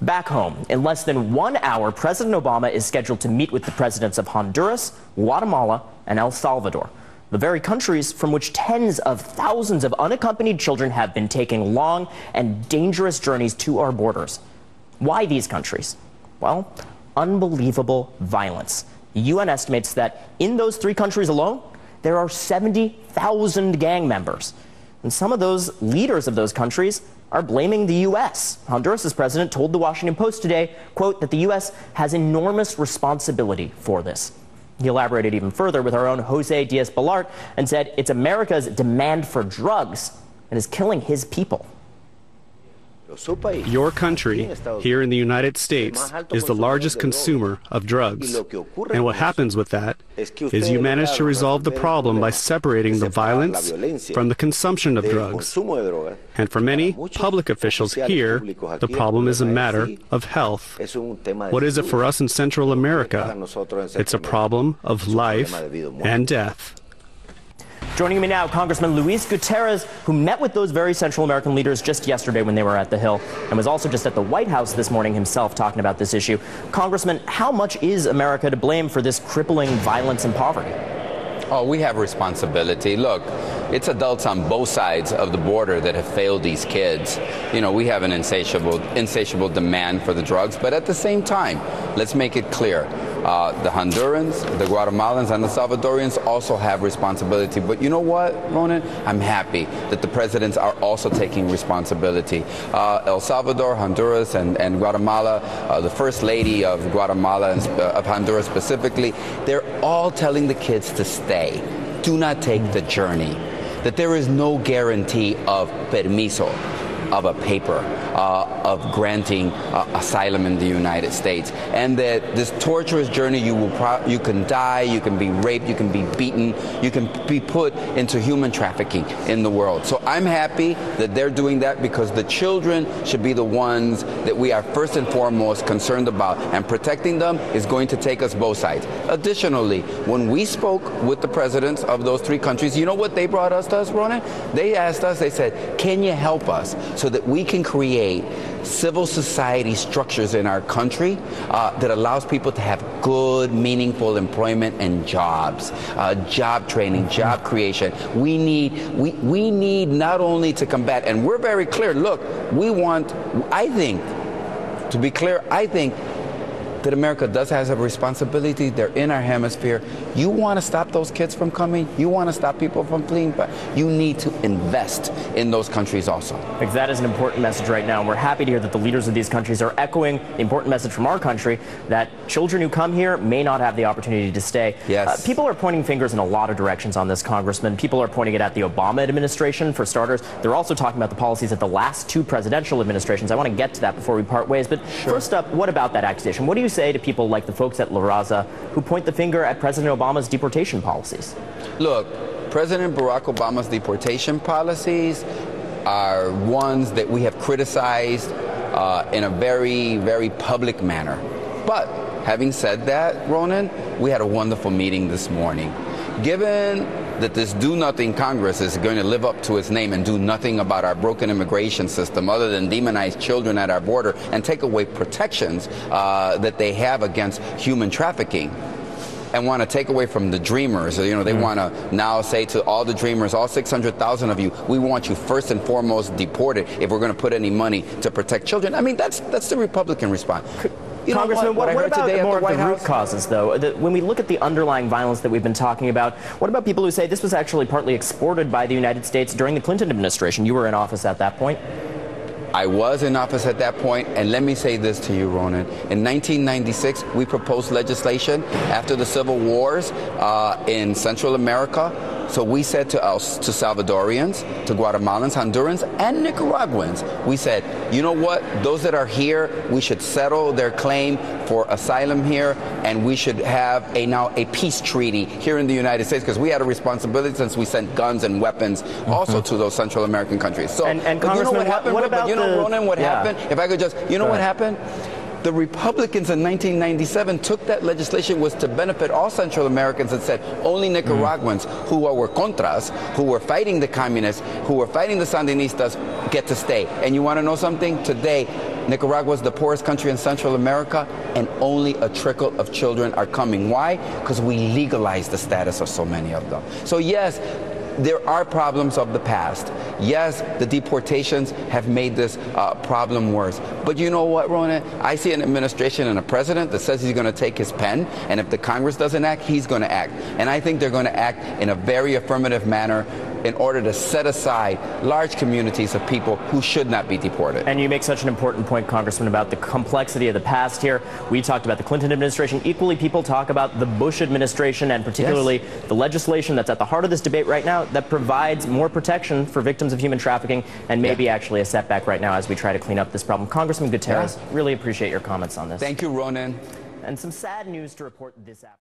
Back home, in less than 1 hour, President Obama is scheduled to meet with the presidents of Honduras, Guatemala, and El Salvador, the very countries from which tens of thousands of unaccompanied children have been taking long and dangerous journeys to our borders. Why these countries? Well, unbelievable violence. The UN estimates that in those 3 countries alone, there are 70,000 gang members. And some of those leaders of those countries are blaming the U.S. Honduras' president told the Washington Post today, quote, that the U.S. has enormous responsibility for this. He elaborated even further with our own Jose Diaz-Balart and said it's America's demand for drugs that is killing his people. Your country, here in the United States, is the largest consumer of drugs. And what happens with that is you manage to resolve the problem by separating the violence from the consumption of drugs. And for many public officials here, the problem is a matter of health. What is it for us in Central America? It's a problem of life and death. Joining me now, Congressman Luis Gutierrez, who met with those very Central American leaders just yesterday when they were at the Hill, and was also just at the White House this morning himself talking about this issue. Congressman, how much is America to blame for this crippling violence and poverty? Oh, we have responsibility. Look, it's adults on both sides of the border that have failed these kids. You know, we have an insatiable demand for the drugs, but at the same time, let's make it clear. The Hondurans, the Guatemalans, and the Salvadorians also have responsibility. But you know what, Ronan? I'm happy that the presidents are also taking responsibility. El Salvador, Honduras, and Guatemala, the First Lady of Guatemala and of Honduras specifically, they're all telling the kids to stay. Do not take the journey. That there is no guarantee of permiso, of a paper, of granting asylum in the United States, and that this torturous journey, you can die, you can be raped, you can be beaten, you can be put into human trafficking in the world. So I'm happy that they're doing that, because the children should be the ones that we are first and foremost concerned about, and protecting them is going to take us both sides. Additionally, when we spoke with the presidents of those 3 countries, you know what they brought us to us, Ronan? They asked us, they said, can you help us so that we can create civil society structures in our country that allows people to have good, meaningful employment and jobs, job training, job creation. We need not only to combat, and we're very clear, look, I think that America does have a responsibility. They're in our hemisphere. You want to stop those kids from coming? You want to stop people from fleeing? But you need to invest in those countries also. Because that is an important message right now. And we're happy to hear that the leaders of these countries are echoing the important message from our country that children who come here may not have the opportunity to stay. Yes. People are pointing fingers in a lot of directions on this, Congressman. People are pointing it at the Obama administration, for starters. They're also talking about the policies at the last 2 presidential administrations. I want to get to that before we part ways. But First up, what about that accusation? What do you say to people like the folks at La Raza who point the finger at President Obama's deportation policies? Look, President Barack Obama's deportation policies are ones that we have criticized in a very, very public manner. But having said that, Ronan, we had a wonderful meeting this morning. Given that this do-nothing Congress is going to live up to its name and do nothing about our broken immigration system other than demonize children at our border and take away protections that they have against human trafficking, and want to take away from the dreamers. You know, they want to now say to all the dreamers, all 600,000 of you, we want you first and foremost deported if we're going to put any money to protect children. I mean, that's the Republican response. Congressman, what about more of the root causes, though? When we look at the underlying violence that we've been talking about, what about people who say this was actually partly exported by the United States during the Clinton administration? You were in office at that point. I was in office at that point, and let me say this to you, Ronan. In 1996, we proposed legislation after the civil wars in Central America. So we said to Salvadorians, to Guatemalans, Hondurans, and Nicaraguans, we said, you know what, those that are here, we should settle their claim for asylum here, and we should have now a peace treaty here in the United States, because we had a responsibility since we sent guns and weapons also to those Central American countries. So, and Congressman, you know what happened? Ronan, what happened? If I could just, you know what happened? The Republicans in 1997 took that legislation was to benefit all Central Americans and said only Nicaraguans who were Contras, who were fighting the communists, who were fighting the Sandinistas, get to stay. And you want to know something? Today, Nicaragua is the poorest country in Central America, and only a trickle of children are coming. Why? Because we legalized the status of so many of them. So yes, there are problems of the past. Yes, the deportations have made this problem worse. But you know what, Ronan? I see an administration and a president that says he's going to take his pen, and if the Congress doesn't act, he's going to act. And I think they're going to act in a very affirmative manner in order to set aside large communities of people who should not be deported. And you make such an important point, Congressman, about the complexity of the past here. We talked about the Clinton administration. Equally, people talk about the Bush administration, and particularly the legislation that's at the heart of this debate right now that provides more protection for victims of human trafficking, and maybe actually a setback right now as we try to clean up this problem. Congressman Gutierrez, really appreciate your comments on this. Thank you, Ronan. And some sad news to report this afternoon.